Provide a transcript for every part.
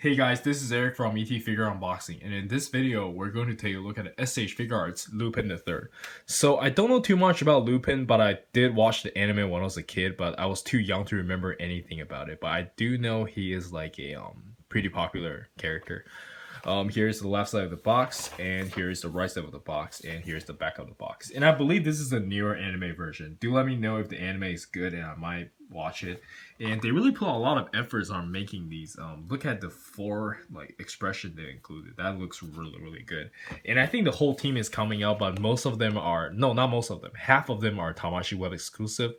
Hey guys, this is Eric from ET Figure Unboxing, and in this video, we're going to take a look at S.H.Figuarts Lupin the Third. So I don't know too much about Lupin, but I did watch the anime when I was a kid, but I was too young to remember anything about it. But I do know he is like a pretty popular character. Here's the left side of the box, and here's the right side of the box, and here's the back of the box. And I believe this is a newer anime version. Do let me know if the anime is good, and I might watch it. And they really put a lot of efforts on making these. Look at the four expression they included. That looks really good. And I think the whole team is coming out, but most of them are not most of them. Half of them are Tamashii Web exclusive,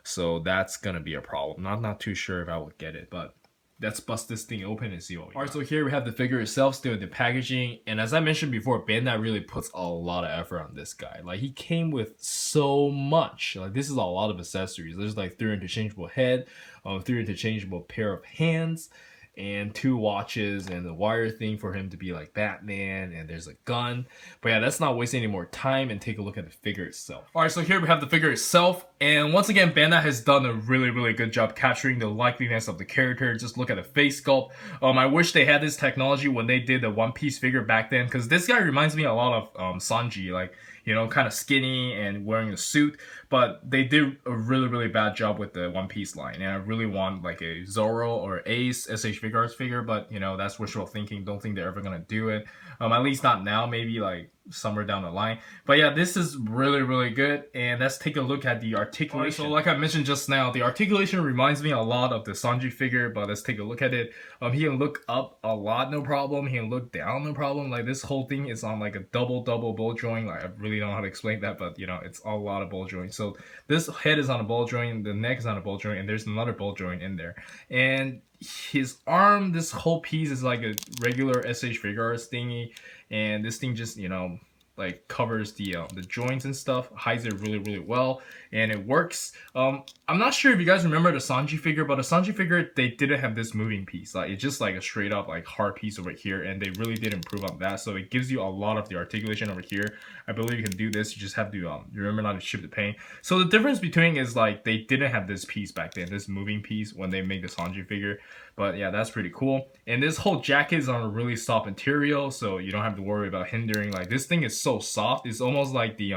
so that's gonna be a problem. I'm not too sure if I would get it, but let's bust this thing open and see what we got. Alright, so here we have the figure itself, still in the packaging. And as I mentioned before, Bandai really puts a lot of effort on this guy. Like, he came with so much. Like, this is a lot of accessories. There's like 3 interchangeable head, 3 interchangeable pair of hands, and 2 watches, and the wire thing for him to be like Batman, and there's a gun. But yeah, let's not waste any more time and take a look at the figure itself. Alright, so here we have the figure itself, and once again, Bandai has done a really good job capturing the likeliness of the character. Just look at the face sculpt. I wish they had this technology when they did the One Piece figure back then, because this guy reminds me a lot of Sanji, like, you know, kind of skinny and wearing a suit, but they did a really bad job with the One Piece line, and I really want like a Zoro or Ace S.H.Figuarts figure, but you know, that's wishful thinking. Don't think they're ever gonna do it, at least not now, maybe like somewhere down the line. But yeah, this is really good, and let's take a look at the articulation. Right, so like I mentioned just now, the articulation reminds me a lot of the Sanji figure, but let's take a look at it. He can look up a lot, no problem. He can look down, no problem. Like, this whole thing is on like a double ball joint. Like, I really don't know how to explain that, but you know, it's a lot of ball joints. So this head is on a ball joint, the neck is on a ball joint, and there's another ball joint in there. And his arm, this whole piece is like a regular S.H.Figuarts thingy, and this thing just, you know, like covers the joints and stuff, hides it really well, and it works. I'm not sure if you guys remember the Sanji figure, but the Sanji figure, they didn't have this moving piece. Like, it's just like a straight up like hard piece over here, and they really did improve on that. So it gives you a lot of the articulation over here. I believe you can do this. You just have to remember not to chip the paint. So the difference between is like they didn't have this piece back then, this moving piece, when they made the Sanji figure. But yeah, that's pretty cool. And this whole jacket is on a really soft material, so you don't have to worry about hindering. Like, this thing is so soft. It's almost like the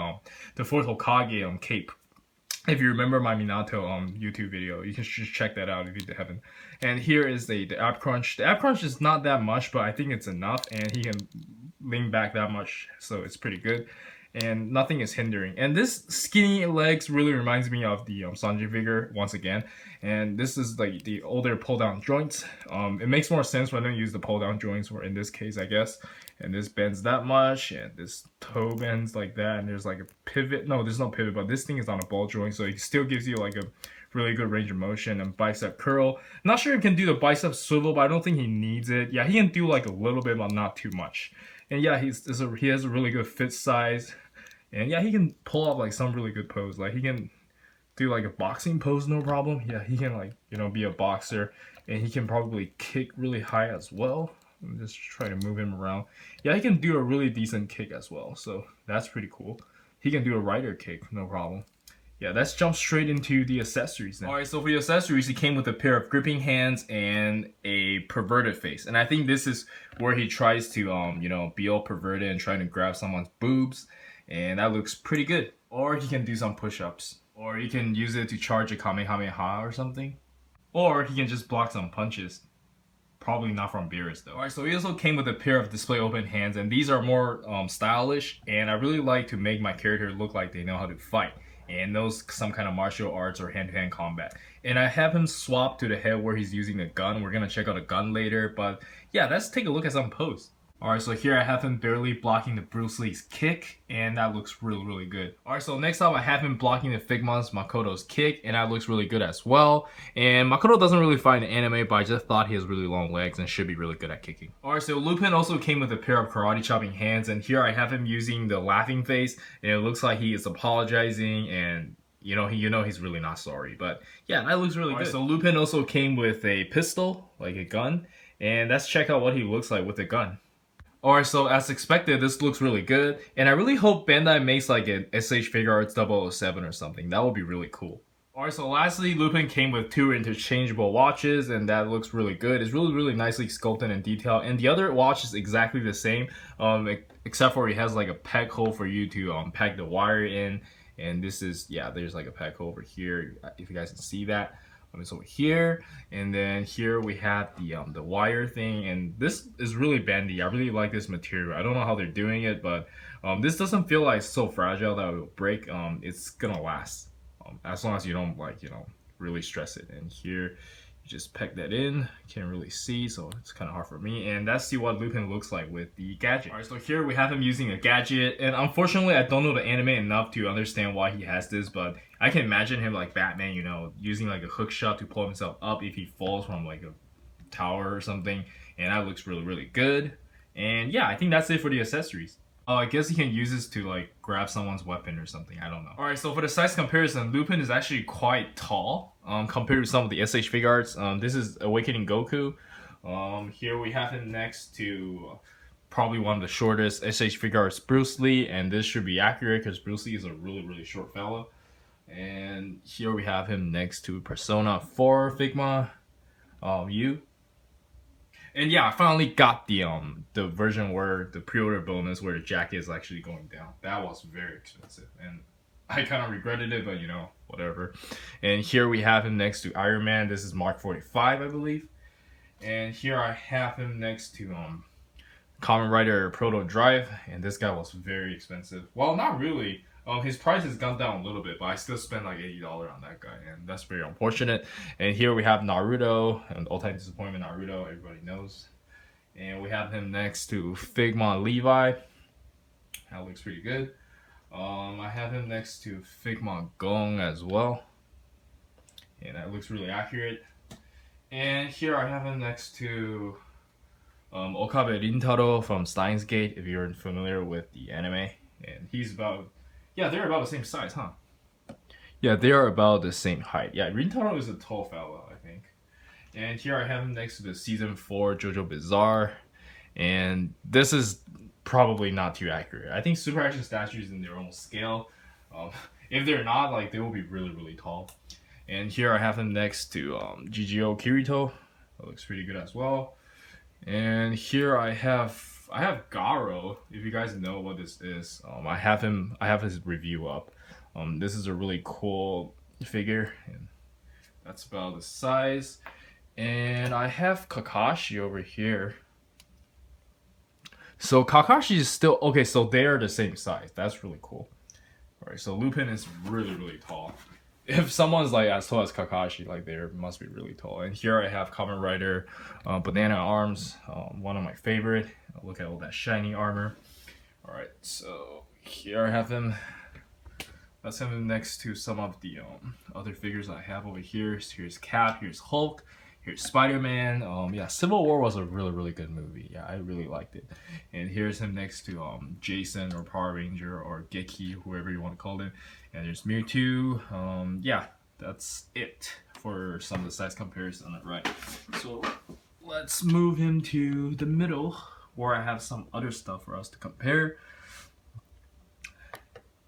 fourth Hokage cape. If you remember my Minato YouTube video, you can just check that out if you haven't. And here is the ab crunch. The ab crunch is not that much, but I think it's enough, and he can lean back that much, so it's pretty good. And nothing is hindering. And this skinny legs really reminds me of the Sanji figure once again. And this is like the older pull down joints. It makes more sense when I don't use the pull down joints, or in this case, I guess. And this bends that much, and this toe bends like that, and there's like a pivot. No, there's no pivot, but this thing is on a ball joint, so it still gives you like a really good range of motion. And bicep curl. Not sure if he can do the bicep swivel, but I don't think he needs it. Yeah, he can do like a little bit, but not too much. And yeah, he has a really good fit size. And yeah, he can pull off like some really good pose. Like, he can do like a boxing pose, no problem. Yeah, he can, like, you know, be a boxer. And he can probably kick really high as well. I'm just try to move him around. Yeah, he can do a really decent kick as well. So that's pretty cool. He can do a rider kick, no problem. Yeah, let's jump straight into the accessories now. Alright, so for the accessories, he came with a pair of gripping hands and a perverted face. And I think this is where he tries to, you know, be all perverted and trying to grab someone's boobs. And that looks pretty good. Or he can do some push-ups. Or he can use it to charge a Kamehameha or something. Or he can just block some punches. Probably not from Beerus though. Alright, so he also came with a pair of display open hands, and these are more stylish, and I really like to make my character look like they know how to fight and knows some kind of martial arts or hand-to-hand combat. And I have him swap to the head where he's using the gun. We're gonna check out a gun later, but yeah, let's take a look at some pose. Alright, so here I have him barely blocking the Bruce Lee's kick, and that looks really good. Alright, so next up I have him blocking the Figmon's Makoto's kick, and that looks really good as well. And Makoto doesn't really fight in anime, but I just thought he has really long legs and should be really good at kicking. Alright, so Lupin also came with a pair of karate chopping hands, and here I have him using the laughing face, and it looks like he is apologizing, and you know he's really not sorry. But yeah, that looks really good. So Lupin also came with a pistol, like a gun, and let's check out what he looks like with the gun. Alright, so as expected, this looks really good, and I really hope Bandai makes like an S.H.Figuarts 007 or something. That would be really cool. Alright, so lastly, Lupin came with 2 interchangeable watches, and that looks really good. It's really nicely sculpted and detailed, and the other watch is exactly the same, except for it has like a peg hole for you to peg the wire in, and this is, yeah, there's like a peg hole over here, if you guys can see that. It's over here, and then here we have the wire thing, and this is really bendy. I really like this material. I don't know how they're doing it, but this doesn't feel like so fragile that it will break. It's gonna last. As long as you don't really stress it. And here you just peg that in. Can't really see, so it's kind of hard for me. And that's what Lupin looks like with the gadget. Alright, so here we have him using a gadget, and unfortunately I don't know the anime enough to understand why he has this, but I can imagine him like Batman, using like a hook shot to pull himself up if he falls from like a tower or something, and that looks really good. And yeah, I think that's it for the accessories. I guess he can use this to like grab someone's weapon or something, I don't know. Alright, so for the size comparison, Lupin is actually quite tall compared to some of the S.H.Figuarts. This is Awakening Goku. Here we have him next to probably one of the shortest S.H.Figuarts, Bruce Lee, and this should be accurate because Bruce Lee is a really short fellow. And here we have him next to Persona 4 Figma U. And yeah, I finally got the version where the pre-order bonus where the jacket is actually going down. That was very expensive, and I kind of regretted it, but whatever. And here we have him next to Iron Man. This is Mark 45, I believe. And here I have him next to Kamen Rider Proto Drive, and this guy was very expensive. Well, not really. His price has gone down a little bit, but I still spent like $80 on that guy, and that's very unfortunate. And here we have Naruto, and all-time disappointment Naruto, everybody knows. And we have him next to Figma Levi. That looks pretty good. I have him next to Figma Gong as well, and that looks really accurate. And here I have him next to Okabe Rintaro from Steins Gate, if you're familiar with the anime. And he's about, yeah, they're about the same size, huh? Yeah, they are about the same height. Yeah, Rintaro is a tall fellow, I think. And here I have him next to the Season 4 JoJo Bizarre. And this is probably not too accurate. I think super action statues in their own scale. If they're not, like, they will be really tall. And here I have him next to GGO Kirito. That looks pretty good as well. And here I have Garo. If you guys know what this is, I have his review up. This is a really cool figure, and that's about the size. And I have Kakashi over here. So Kakashi is still okay. So they are the same size. That's really cool. All right. So Lupin is really tall. If someone's like as tall as Kakashi, like they must be really tall. And here I have Kamen Rider Banana Arms, one of my favorite. Look at all that shiny armor. All right, so here I have him. Let's have him next to some of the other figures I have over here. So here's Cap, here's Hulk, here's Spider-Man. Yeah, Civil War was a really good movie. Yeah, I really liked it. And here's him next to Jason or Power Ranger or Geki, whoever you want to call him. And there's Mewtwo. Yeah, that's it for some of the size comparison. Right. So let's move him to the middle where I have some other stuff for us to compare.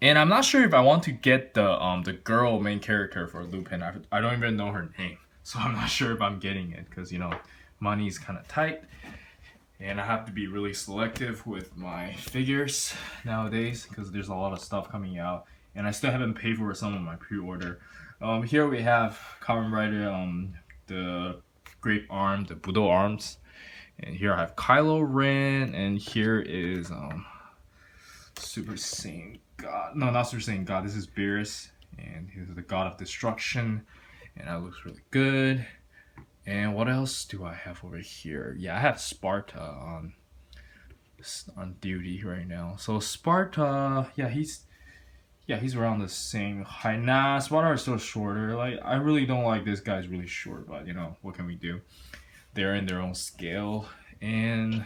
And I'm not sure if I want to get the girl main character for Lupin. I don't even know her name, so I'm not sure if I'm getting it because money is kind of tight, and I have to be really selective with my figures nowadays because there's a lot of stuff coming out, and I still haven't paid for some of my pre-order. Here we have Kamen Rider, the Grape Arm, the Budo Arms, and here I have Kylo Ren, and here is Super Saiyan God. No, not Super Saiyan God. This is Beerus, and he's the God of Destruction, and that looks really good. And what else do I have over here? Yeah, I have Sparta on duty right now. So Sparta, yeah, he's around the same height. Nah, Sparta is still shorter. Like, I really don't like this guy's really short, but what can we do? They're in their own scale. And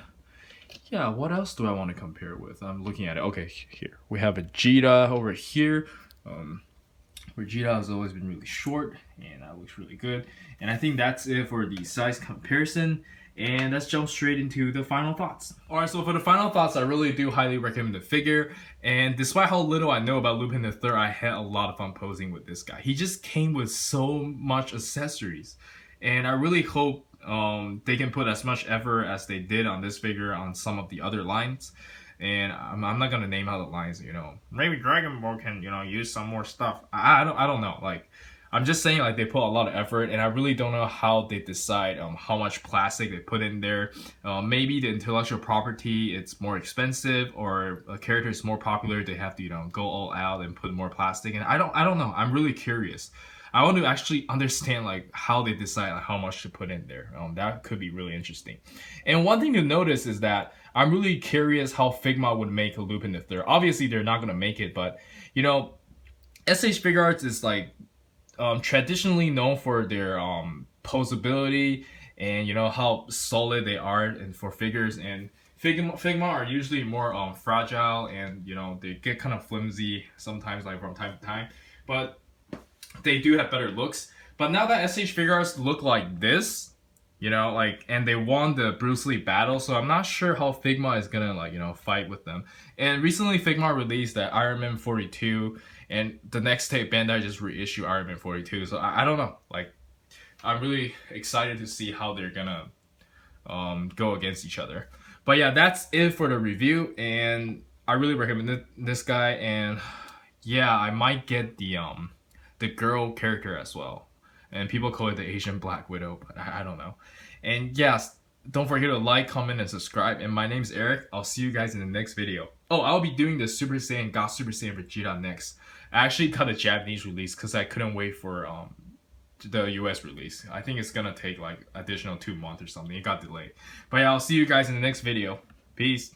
yeah, what else do I want to compare with? I'm looking at it. Okay, here we have Vegeta over here. Vegeta has always been really short, and that looks really good. And I think that's it for the size comparison. And let's jump straight into the final thoughts. Alright, so for the final thoughts, I really do highly recommend the figure. And despite how little I know about Lupin the Third, I had a lot of fun posing with this guy. He just came with so much accessories. And I really hope they can put as much effort as they did on this figure on some of the other lines. And I'm not gonna name out the lines, you know. Maybe Dragon Ball can, you know, use some more stuff. I don't know. Like, I'm just saying, like, they put a lot of effort, and I really don't know how they decide how much plastic they put in there. Maybe the intellectual property it's more expensive, or a character is more popular. They have to, you know, go all out and put more plastic. And I don't know. I'm really curious. I want to actually understand like how they decide like, how much to put in there. That could be really interesting. And one thing to notice is that I'm really curious how Figma would make a Lupin the Third. Obviously, they're not gonna make it, but you know, S.H.Figuarts is like traditionally known for their posability and you know how solid they are and for figures, and Figma are usually more fragile, and you know they get kind of flimsy sometimes like from time to time, but they do have better looks. But now that S.H.Figuarts look like this, you know, like, and they won the Bruce Lee battle, so I'm not sure how Figma is gonna, like, you know, fight with them. And recently Figma released that Iron Man 42, and the next tape Bandai just reissued Iron Man 42, so I don't know, like, I'm really excited to see how they're gonna go against each other. But yeah, that's it for the review, and I really recommend this guy, and yeah, I might get the girl character as well. And people call it the Asian Black Widow, but I don't know. And yes, don't forget to like, comment, and subscribe. And my name's Eric. I'll see you guys in the next video. Oh, I'll be doing the Super Saiyan God Super Saiyan Vegeta next. I actually got a Japanese release because I couldn't wait for the US release. I think it's gonna take like additional 2 months or something. It got delayed. But yeah, I'll see you guys in the next video. Peace.